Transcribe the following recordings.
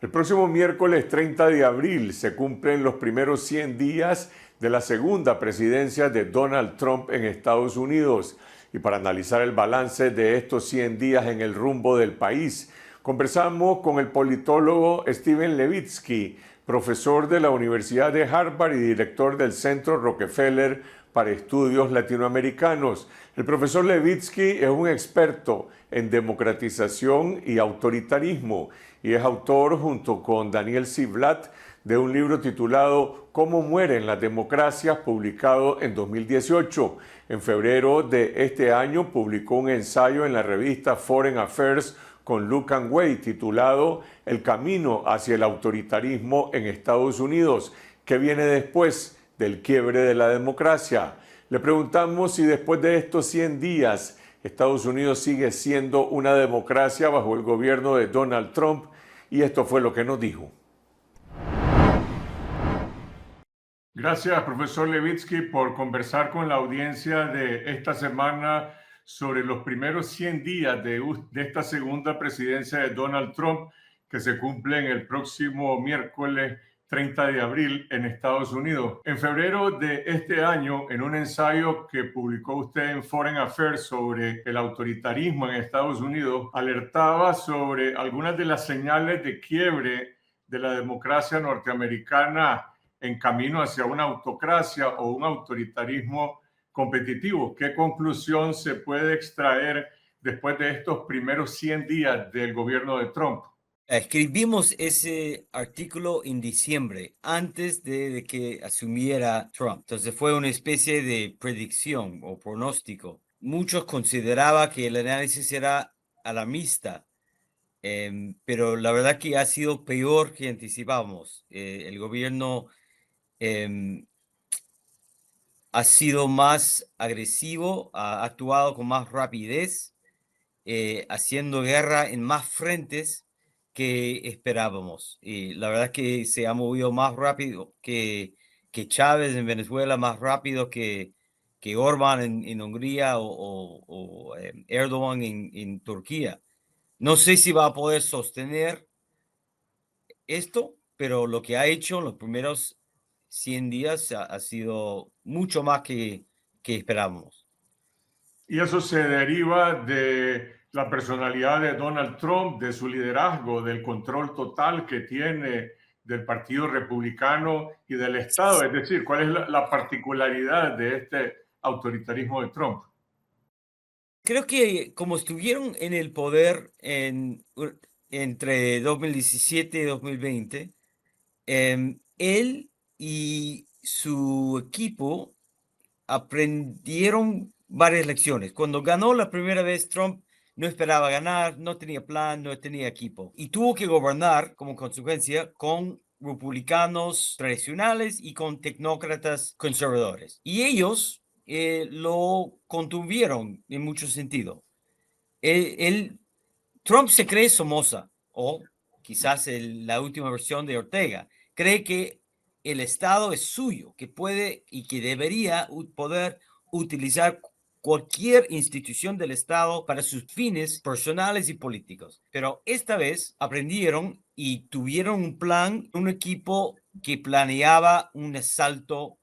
El próximo miércoles 30 de abril se cumplen los primeros 100 días de la segunda presidencia de Donald Trump en Estados Unidos. Y para analizar el balance de estos 100 días en el rumbo del país, conversamos con el politólogo Steven Levitsky, profesor de la Universidad de Harvard y director del Centro Rockefeller para Estudios Latinoamericanos. El profesor Levitsky es un experto en democratización y autoritarismo y es autor, junto con Daniel Ziblatt, de un libro titulado Cómo mueren las democracias, publicado en 2018. En febrero de este año publicó un ensayo en la revista Foreign Affairs con Luke and Wade titulado El camino hacia el autoritarismo en Estados Unidos, que viene después del quiebre de la democracia. Le preguntamos si después de estos 100 días Estados Unidos sigue siendo una democracia bajo el gobierno de Donald Trump, y esto fue lo que nos dijo. Gracias, profesor Levitsky, por conversar con la audiencia de esta semana sobre los primeros 100 días de esta segunda presidencia de Donald Trump, que se cumplen el próximo miércoles 30 de abril en Estados Unidos. En febrero de este año, en un ensayo que publicó usted en Foreign Affairs sobre el autoritarismo en Estados Unidos, alertaba sobre algunas de las señales de quiebre de la democracia norteamericana en camino hacia una autocracia o un autoritarismo competitivo. ¿Qué conclusión se puede extraer después de estos primeros 100 días del gobierno de Trump? Escribimos ese artículo en diciembre, antes de que asumiera Trump. Entonces fue una especie de predicción o pronóstico. Muchos consideraban que el análisis era alarmista, pero la verdad que ha sido peor que anticipábamos. El gobierno ha sido más agresivo, ha actuado con más rapidez, haciendo guerra en más frentes que esperábamos. Y la verdad que se ha movido más rápido que Chávez en Venezuela, más rápido que Orbán en Hungría o Erdogan en Turquía. No sé si va a poder sostener esto, pero lo que ha hecho en los primeros 100 días ha sido mucho más que esperábamos. Y eso se deriva de la personalidad de Donald Trump, de su liderazgo, del control total que tiene del Partido Republicano y del Estado. Es decir, ¿cuál es la particularidad de este autoritarismo de Trump? Creo que como estuvieron en el poder entre 2017 y 2020, él y su equipo aprendieron varias lecciones. Cuando ganó la primera vez, Trump no esperaba ganar, no tenía plan, no tenía equipo. Y tuvo que gobernar como consecuencia con republicanos tradicionales y con tecnócratas conservadores. Y ellos lo contuvieron en mucho sentido. Trump se cree Somoza, o quizás la última versión de Ortega. Cree que el Estado es suyo, que puede y que debería poder utilizar cualquier institución del Estado para sus fines personales y políticos. Pero esta vez aprendieron y tuvieron un plan, un equipo que planeaba un asalto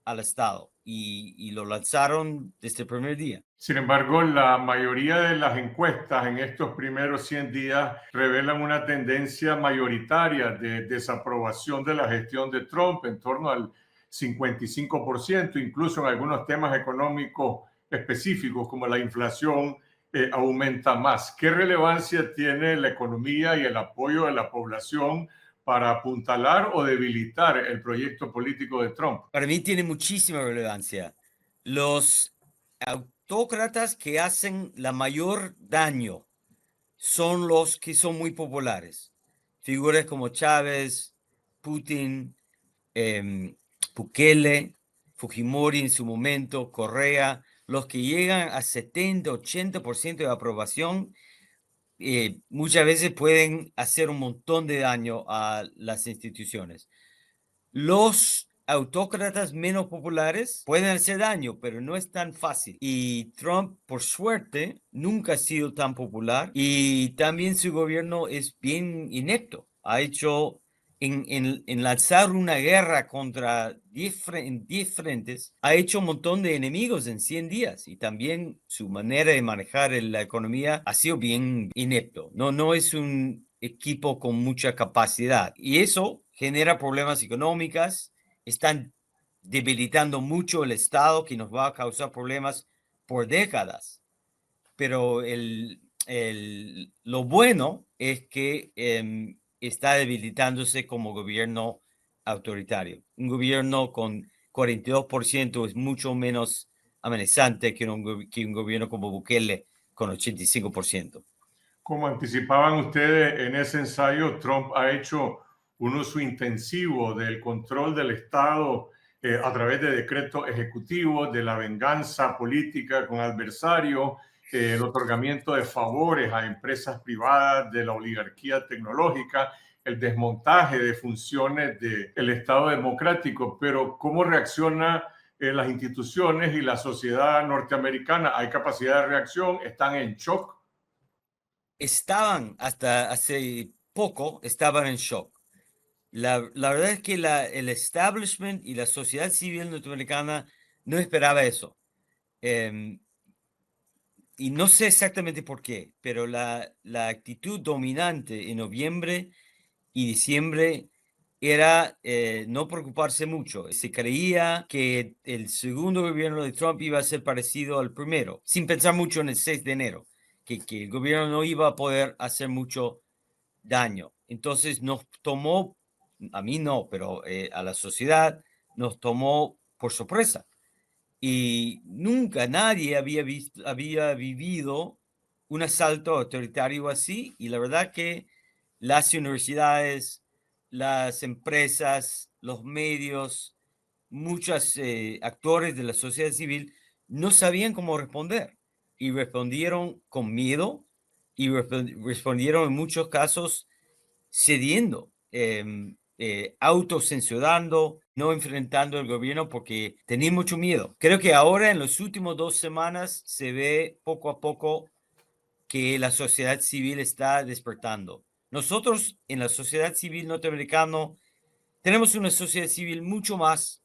al Estado y lo lanzaron desde el primer día. Sin embargo, la mayoría de las encuestas en estos primeros 100 días revelan una tendencia mayoritaria de desaprobación de la gestión de Trump, en torno al 55%, incluso en algunos temas económicos específicos como la inflación aumenta más. ¿Qué relevancia tiene la economía y el apoyo de la población para apuntalar o debilitar el proyecto político de Trump? Para mí tiene muchísima relevancia. Los autócratas que hacen la mayor daño son los que son muy populares. Figuras como Chávez, Putin, Bukele, Fujimori en su momento, Correa, los que llegan a 70-80% de aprobación, muchas veces pueden hacer un montón de daño a las instituciones. Los autócratas menos populares pueden hacer daño, pero no es tan fácil. Y Trump, por suerte, nunca ha sido tan popular y también su gobierno es bien inepto. ha hecho en lanzar una guerra contra 10 frentes, ha hecho un montón de enemigos en 100 días y también su manera de manejar la economía ha sido bien inepto. No es un equipo con mucha capacidad y eso genera problemas económicos, están debilitando mucho el Estado que nos va a causar problemas por décadas. Pero lo bueno es que está debilitándose como gobierno autoritario. Un gobierno con 42% es mucho menos amenazante que que un gobierno como Bukele con 85%. Como anticipaban ustedes en ese ensayo, Trump ha hecho un uso intensivo del control del Estado a través de decretos ejecutivos, de la venganza política con adversarios, el otorgamiento de favores a empresas privadas de la oligarquía tecnológica, el desmontaje de funciones del Estado democrático. Pero ¿cómo reacciona las instituciones y la sociedad norteamericana? ¿Hay capacidad de reacción? ¿Están en shock? Estaban hasta hace poco, estaban en shock. La verdad es que el establishment y la sociedad civil norteamericana no esperaba eso. Em, y no sé exactamente por qué, pero la actitud dominante en noviembre y diciembre era no preocuparse mucho. Se creía que el segundo gobierno de Trump iba a ser parecido al primero, sin pensar mucho en el 6 de enero, que el gobierno no iba a poder hacer mucho daño. Entonces nos tomó, a mí no, pero a la sociedad nos tomó por sorpresa. Y nunca nadie había vivido un asalto autoritario así. Y la verdad que las universidades, las empresas, los medios, muchos actores de la sociedad civil no sabían cómo responder y respondieron con miedo y respondieron en muchos casos cediendo, autocensurando, no enfrentando al gobierno porque tenía mucho miedo. Creo que ahora en las últimas 2 semanas se ve poco a poco que la sociedad civil está despertando. Nosotros en la sociedad civil norteamericana tenemos una sociedad civil mucho más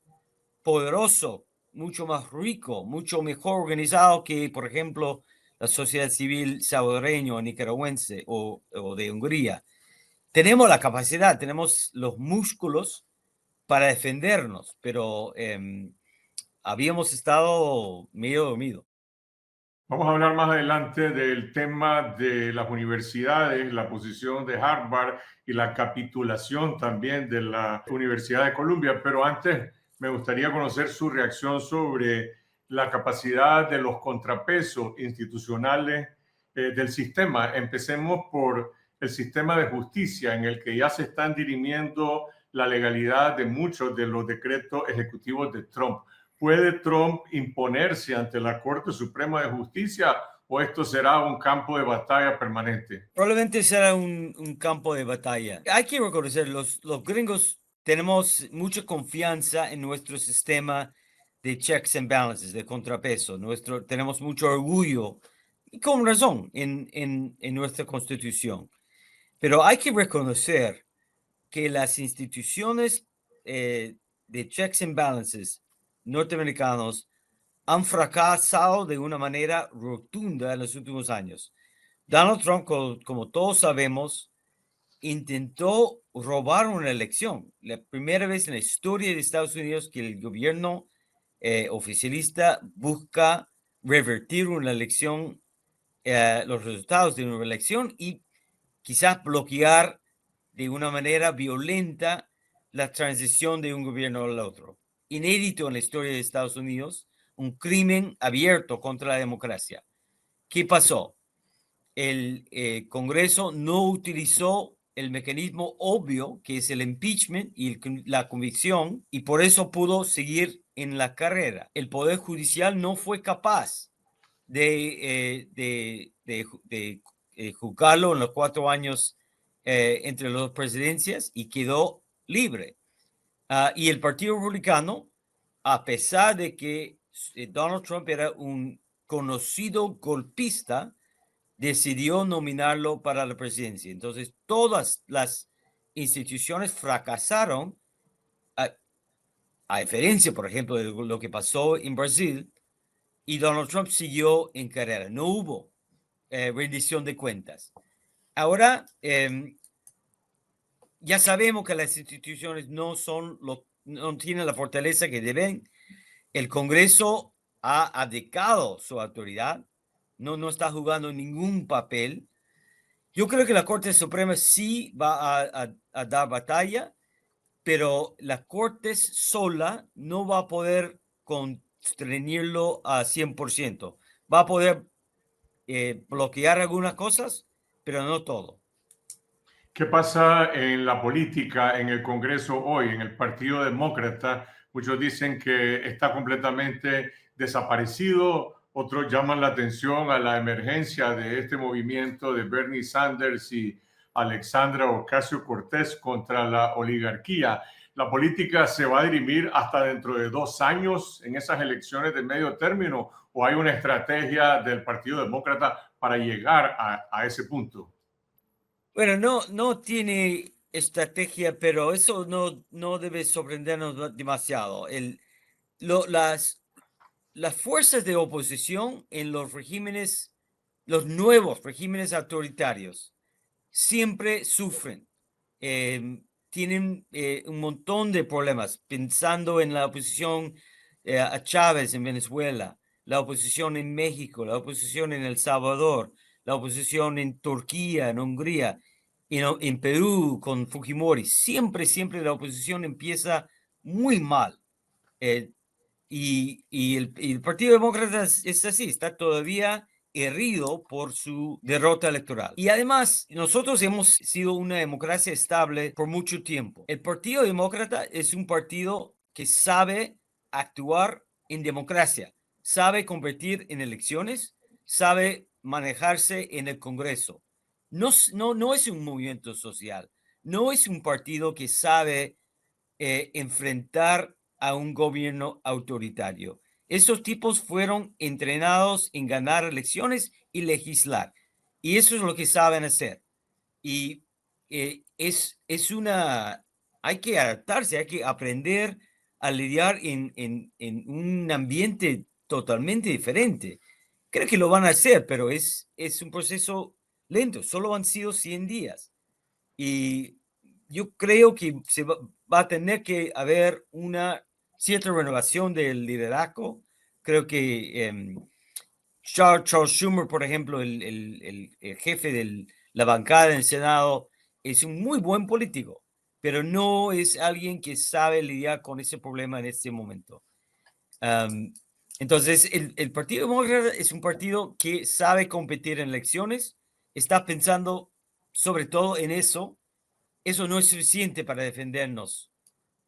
poderoso, mucho más rico, mucho mejor organizado que, por ejemplo, la sociedad civil salvadoreña o nicaragüense o de Hungría. Tenemos la capacidad, tenemos los músculos para defendernos, pero habíamos estado medio dormidos. Vamos a hablar más adelante del tema de las universidades, la posición de Harvard y la capitulación también de la Universidad de Columbia, pero antes me gustaría conocer su reacción sobre la capacidad de los contrapesos institucionales del sistema. Empecemos por el sistema de justicia, en el que ya se están dirimiendo la legalidad de muchos de los decretos ejecutivos de Trump. ¿Puede Trump imponerse ante la Corte Suprema de Justicia o esto será un campo de batalla permanente? Probablemente será un campo de batalla. Hay que reconocer, los gringos tenemos mucha confianza en nuestro sistema de checks and balances, de contrapeso. Tenemos mucho orgullo, y con razón, en nuestra constitución. Pero hay que reconocer que las instituciones de checks and balances norteamericanos han fracasado de una manera rotunda en los últimos años. Donald Trump, como todos sabemos, intentó robar una elección. La primera vez en la historia de Estados Unidos que el gobierno oficialista busca revertir una elección, los resultados de una elección y quizás bloquear de una manera violenta la transición de un gobierno al otro. Inédito en la historia de Estados Unidos, un crimen abierto contra la democracia. ¿Qué pasó? El Congreso no utilizó el mecanismo obvio que es el impeachment y la convicción y por eso pudo seguir en la carrera. El Poder Judicial no fue capaz de juzgarlo en los 4 años entre las dos presidencias y quedó libre. Y el Partido Republicano, a pesar de que Donald Trump era un conocido golpista, decidió nominarlo para la presidencia. Entonces, todas las instituciones fracasaron, a, a diferencia, por ejemplo, de lo que pasó en Brasil, y Donald Trump siguió en carrera. No hubo rendición de cuentas. Ahora, ya sabemos que las instituciones no tienen la fortaleza que deben. El Congreso ha abdicado su autoridad, no está jugando ningún papel. Yo creo que la Corte Suprema sí va a dar batalla, pero la Corte sola no va a poder constreñirlo a 100%. Va a poder bloquear algunas cosas, pero no todo. ¿Qué pasa en la política, en el Congreso hoy, en el Partido Demócrata? Muchos dicen que está completamente desaparecido, otros llaman la atención a la emergencia de este movimiento de Bernie Sanders y Alexandra Ocasio-Cortez contra la oligarquía. ¿La política se va a dirimir hasta dentro de 2 años en esas elecciones de medio término o hay una estrategia del Partido Demócrata para llegar a ese punto? Bueno, no tiene estrategia, pero eso no debe sorprendernos demasiado. Las fuerzas de oposición en los regímenes, los nuevos regímenes autoritarios, siempre sufren. Tienen un montón de problemas, pensando en la oposición a Chávez en Venezuela, la oposición en México, la oposición en El Salvador, la oposición en Turquía, en Hungría, en Perú con Fujimori. Siempre la oposición empieza muy mal. Eh, y el Partido Demócrata es así, está todavía herido por su derrota electoral. Y además, nosotros hemos sido una democracia estable por mucho tiempo. El Partido Demócrata es un partido que sabe actuar en democracia, sabe competir en elecciones, sabe manejarse en el Congreso. No es un movimiento social, no es un partido que sabe enfrentar a un gobierno autoritario. Esos tipos fueron entrenados en ganar elecciones y legislar. Y eso es lo que saben hacer. Y hay que adaptarse, hay que aprender a lidiar en un ambiente totalmente diferente. Creo que lo van a hacer, pero es un proceso lento. Solo han sido 100 días. Y yo creo que va a tener que haber una cierta renovación del liderazgo. Creo que Charles Schumer, por ejemplo, el jefe de la bancada en el Senado, es un muy buen político, pero no es alguien que sabe lidiar con ese problema en este momento. Um, entonces, el Partido Demócrata es un partido que sabe competir en elecciones, está pensando sobre todo en eso. Eso no es suficiente para defendernos.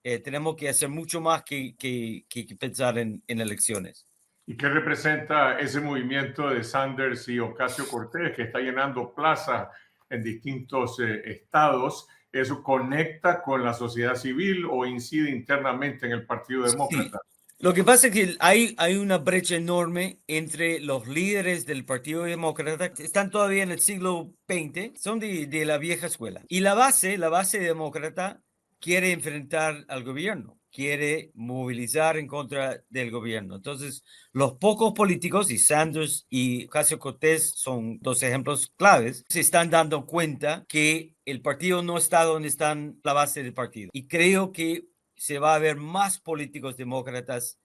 Tenemos que hacer mucho más que pensar en elecciones. ¿Y qué representa ese movimiento de Sanders y Ocasio-Cortez que está llenando plazas en distintos estados? ¿Eso conecta con la sociedad civil o incide internamente en el Partido Sí. Demócrata? Lo que pasa es que hay una brecha enorme entre los líderes del Partido Demócrata, que están todavía en el siglo XX, son de la vieja escuela. Y la base demócrata, quiere enfrentar al gobierno, quiere movilizar en contra del gobierno. Entonces, los pocos políticos, y Sanders y Ocasio-Cortez son dos ejemplos claves, se están dando cuenta que el partido no está donde están la base del partido. Y creo que se va a ver más políticos demócratas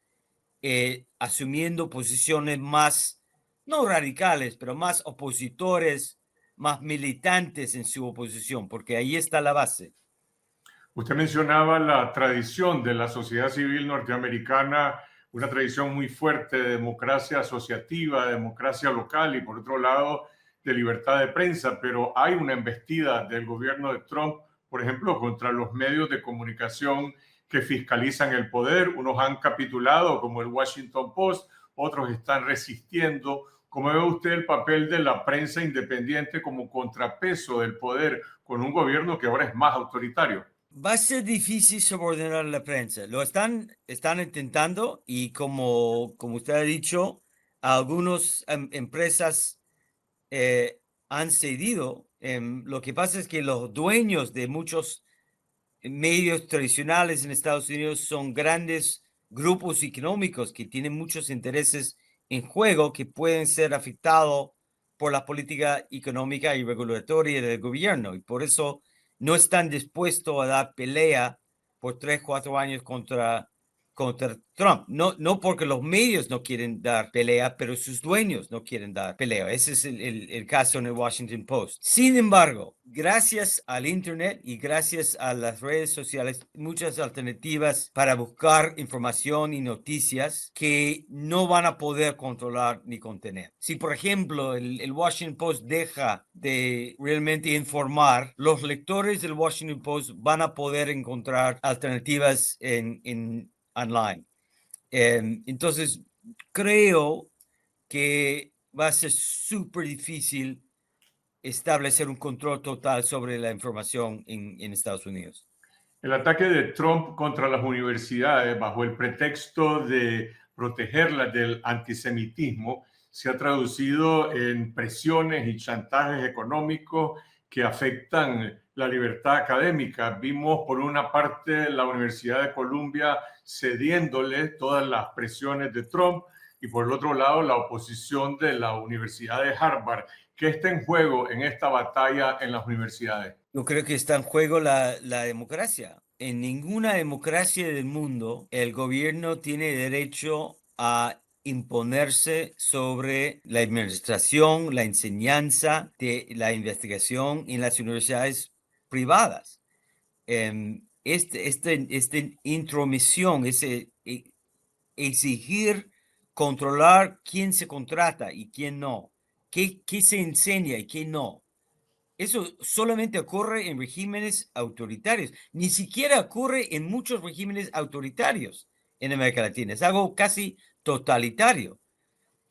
asumiendo posiciones más, no radicales, pero más opositores, más militantes en su oposición, porque ahí está la base. Usted mencionaba la tradición de la sociedad civil norteamericana, una tradición muy fuerte de democracia asociativa, de democracia local y por otro lado de libertad de prensa, pero hay una embestida del gobierno de Trump, por ejemplo, contra los medios de comunicación que fiscalizan el poder. Unos han capitulado, como el Washington Post, otros están resistiendo. ¿Cómo ve usted el papel de la prensa independiente como contrapeso del poder con un gobierno que ahora es más autoritario? Va a ser difícil subordinar a la prensa. Lo están intentando y como usted ha dicho, algunas empresas han cedido. Lo que pasa es que los dueños de muchos medios tradicionales en Estados Unidos son grandes grupos económicos que tienen muchos intereses en juego que pueden ser afectados por la política económica y regulatoria del gobierno. Y por eso no están dispuestos a dar pelea por 3, 4 años contra Trump. No porque los medios no quieren dar pelea, pero sus dueños no quieren dar pelea. Ese es el caso en el Washington Post. Sin embargo, gracias al Internet y gracias a las redes sociales, muchas alternativas para buscar información y noticias que no van a poder controlar ni contener. Si, por ejemplo, el Washington Post deja de realmente informar, los lectores del Washington Post van a poder encontrar alternativas en online. Entonces, creo que va a ser súper difícil establecer un control total sobre la información en Estados Unidos. El ataque de Trump contra las universidades bajo el pretexto de protegerlas del antisemitismo se ha traducido en presiones y chantajes económicos que afectan la libertad académica. Vimos por una parte la Universidad de Columbia cediéndole todas las presiones de Trump y por el otro lado la oposición de la Universidad de Harvard. ¿Qué está en juego en esta batalla en las universidades? Yo creo que está en juego la democracia. En ninguna democracia del mundo el gobierno tiene derecho a imponerse sobre la administración, la enseñanza, de la investigación en las universidades privadas. Esta intromisión, exigir controlar quién se contrata y quién no, qué se enseña y qué no. Eso solamente ocurre en regímenes autoritarios. Ni siquiera ocurre en muchos regímenes autoritarios en América Latina. Es algo casi totalitario.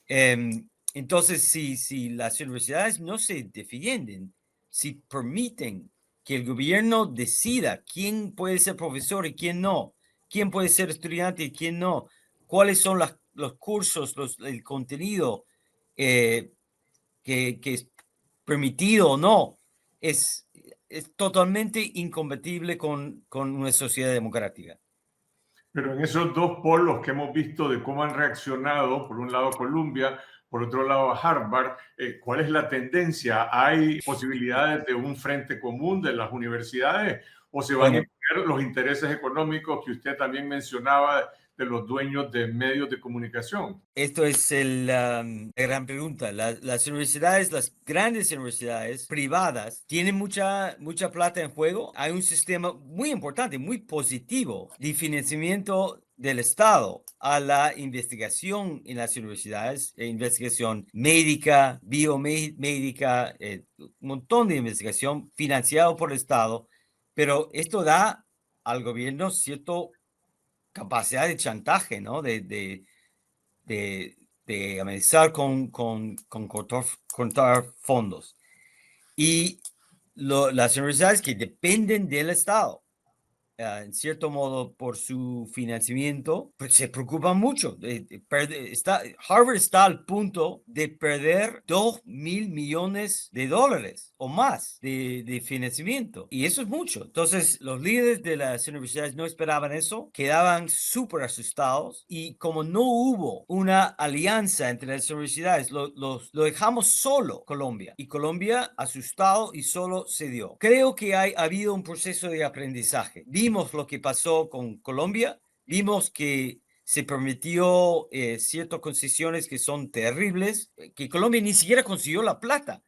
Entonces, si las universidades no se defienden, si permiten que el gobierno decida quién puede ser profesor y quién no, quién puede ser estudiante y quién no, cuáles son los cursos, el contenido que es permitido o no, es totalmente incompatible con una sociedad democrática. Pero en esos dos polos que hemos visto de cómo han reaccionado, por un lado Columbia, por otro lado Harvard, ¿cuál es la tendencia? ¿Hay posibilidades de un frente común de las universidades o se van a Bueno, imponer los intereses económicos que usted también mencionaba de los dueños de medios de comunicación? esto es la gran pregunta. Las universidades, las grandes universidades privadas, tienen mucha plata en juego. Hay un sistema muy importante, muy positivo de financiamiento del Estado a la investigación en las universidades, investigación médica, biomédica, un montón de investigación financiado por el Estado, pero esto da al gobierno cierta capacidad de chantaje, ¿no? De amenazar con cortar fondos. Y las universidades que dependen del Estado, en cierto modo, por su financiamiento, pues se preocupan mucho. Harvard está al punto de perder $2,000 millones o más de financiamiento. Y eso es mucho. Entonces, los líderes de las universidades no esperaban eso, quedaban súper asustados. Y como no hubo una alianza entre las universidades, lo dejamos solo, Colombia. Y Colombia, asustado y solo cedió. Creo que ha habido un proceso de aprendizaje. Vimos lo que pasó con Colombia, vimos que se permitió ciertas concesiones que son terribles, que Colombia ni siquiera consiguió la plata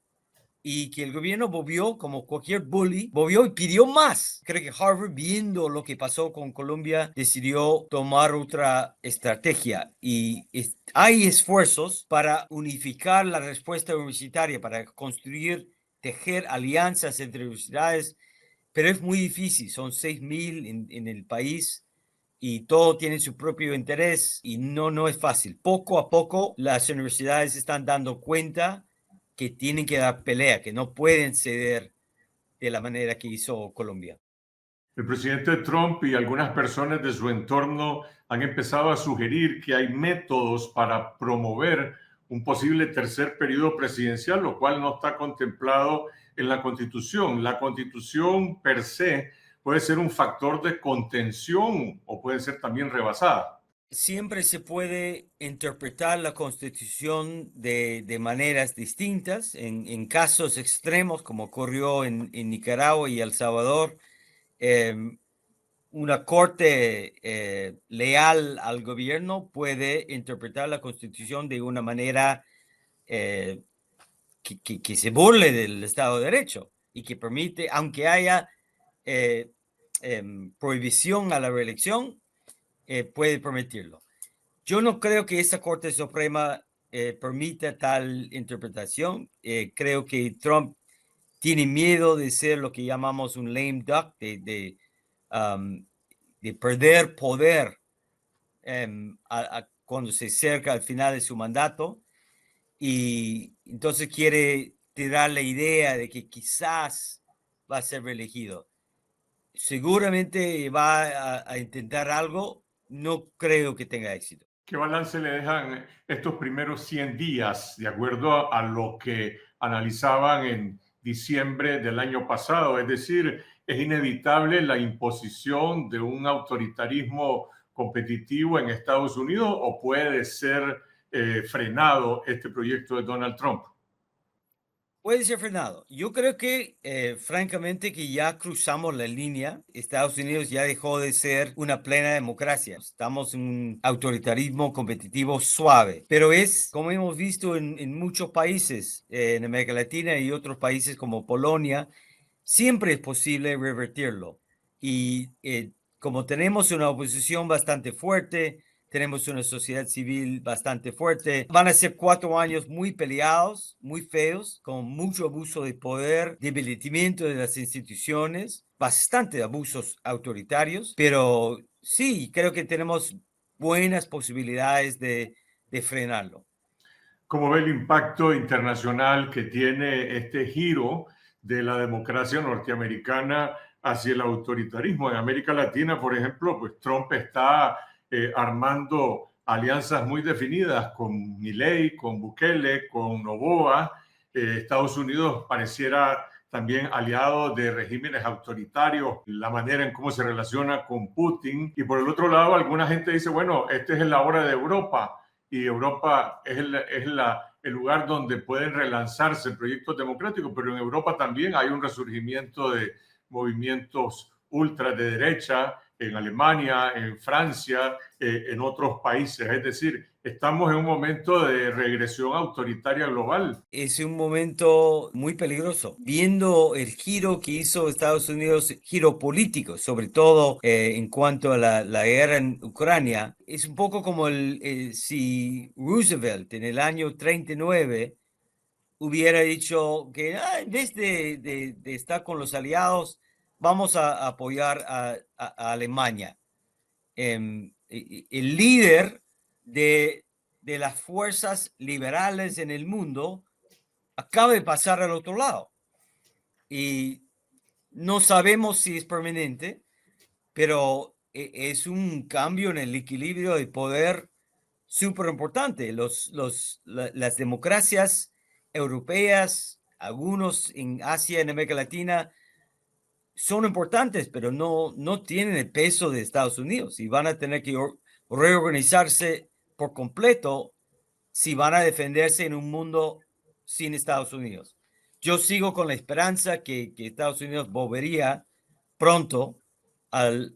y que el gobierno volvió, como cualquier bully, volvió y pidió más. Creo que Harvard, viendo lo que pasó con Colombia, decidió tomar otra estrategia y hay esfuerzos para unificar la respuesta universitaria, para construir, tejer alianzas entre universidades, pero es muy difícil. Son 6,000 en el país y todo tiene su propio interés y no es fácil. Poco a poco las universidades están dando cuenta que tienen que dar pelea, que no pueden ceder de la manera que hizo Colombia. El presidente Trump y algunas personas de su entorno han empezado a sugerir que hay métodos para promover un posible tercer periodo presidencial, lo cual no está contemplado en la Constitución. La Constitución per se puede ser un factor de contención o puede ser también rebasada. Siempre se puede interpretar la Constitución de maneras distintas. En casos extremos, como ocurrió en Nicaragua y El Salvador, una corte leal al gobierno puede interpretar la Constitución de una manera eh, que se burle del Estado de Derecho y que permite, aunque haya eh, prohibición a la reelección, puede permitirlo. Yo no creo que esa Corte Suprema permita tal interpretación. Creo que Trump tiene miedo de ser lo que llamamos un lame duck, de perder poder cuando se acerca al final de su mandato, y entonces quiere tirar la idea de que quizás va a ser reelegido. Seguramente va a intentar algo, no creo que tenga éxito. ¿Qué balance le dejan estos primeros 100 días de acuerdo a lo que analizaban en diciembre del año pasado? Es decir, ¿es inevitable la imposición de un autoritarismo competitivo en Estados Unidos o puede ser frenado este proyecto de Donald Trump? Puede ser frenado. Yo creo que, francamente, que ya cruzamos la línea. Estados Unidos ya dejó de ser una plena democracia. Estamos en un autoritarismo competitivo suave. Pero es, como hemos visto en muchos países, en América Latina y otros países como Polonia, siempre es posible revertirlo. Y como tenemos una oposición bastante fuerte, tenemos una sociedad civil bastante fuerte, van a ser 4 años muy peleados, muy feos, con mucho abuso de poder, debilitamiento de las instituciones, bastante abusos autoritarios, pero sí, creo que tenemos buenas posibilidades de frenarlo. ¿Cómo ve el impacto internacional que tiene este giro de la democracia norteamericana hacia el autoritarismo? En América Latina, por ejemplo, pues Trump está armando alianzas muy definidas con Milei, con Bukele, con Noboa. Estados Unidos pareciera también aliado de regímenes autoritarios, la manera en cómo se relaciona con Putin. Y por el otro lado, alguna gente dice, bueno, esta es la hora de Europa y Europa es el lugar donde pueden relanzarse proyectos democráticos, pero en Europa también hay un resurgimiento de movimientos ultra de derecha en Alemania, en Francia, en otros países. Es decir, estamos en un momento de regresión autoritaria global. Es un momento muy peligroso, viendo el giro que hizo Estados Unidos, giro político, sobre todo en cuanto a la guerra en Ucrania. Es un poco como si Roosevelt en el año 39 hubiera dicho que en vez de estar con los aliados, vamos a apoyar a Alemania. El líder de las fuerzas liberales en el mundo acaba de pasar al otro lado. Y no sabemos si es permanente, pero es un cambio en el equilibrio de poder súper importante. Las democracias europeas, algunos en Asia, en América Latina, son importantes, pero no tienen el peso de Estados Unidos y van a tener que reorganizarse por completo si van a defenderse en un mundo sin Estados Unidos. Yo sigo con la esperanza que Estados Unidos volvería pronto al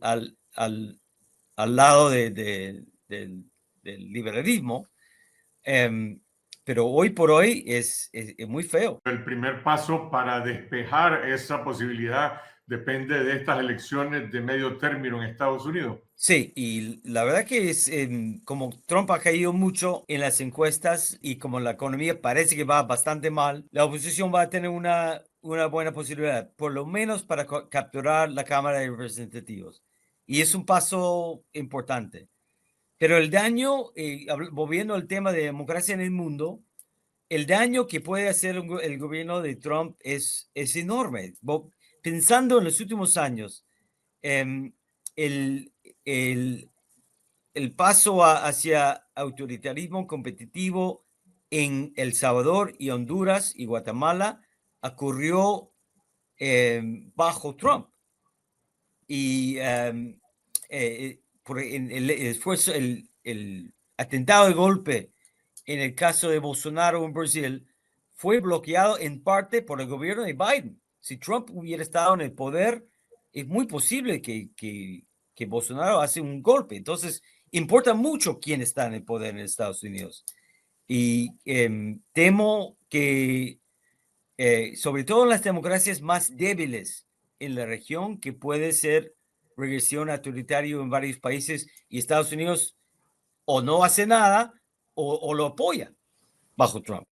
lado del liberalismo, pero hoy por hoy es muy feo. El primer paso para despejar esa posibilidad depende de estas elecciones de medio término en Estados Unidos. Sí, y la verdad que es como Trump ha caído mucho en las encuestas y como la economía parece que va bastante mal, la oposición va a tener una buena posibilidad, por lo menos para capturar la Cámara de Representativos. Y es un paso importante. Pero el daño, volviendo al tema de democracia en el mundo, el daño que puede hacer el gobierno de Trump es enorme. Pensando en los últimos años, em, el, el, el paso hacia autoritarismo competitivo en El Salvador y Honduras y Guatemala ocurrió bajo Trump. y en el esfuerzo, el atentado de golpe en el caso de Bolsonaro en Brasil fue bloqueado en parte por el gobierno de Biden. Si Trump hubiera estado en el poder, es muy posible que Bolsonaro hace un golpe. Entonces, importa mucho quién está en el poder en Estados Unidos. Y temo que, sobre todo en las democracias más débiles en la región, que puede ser regresión autoritaria en varios países, y Estados Unidos o no hace nada o lo apoya bajo Trump.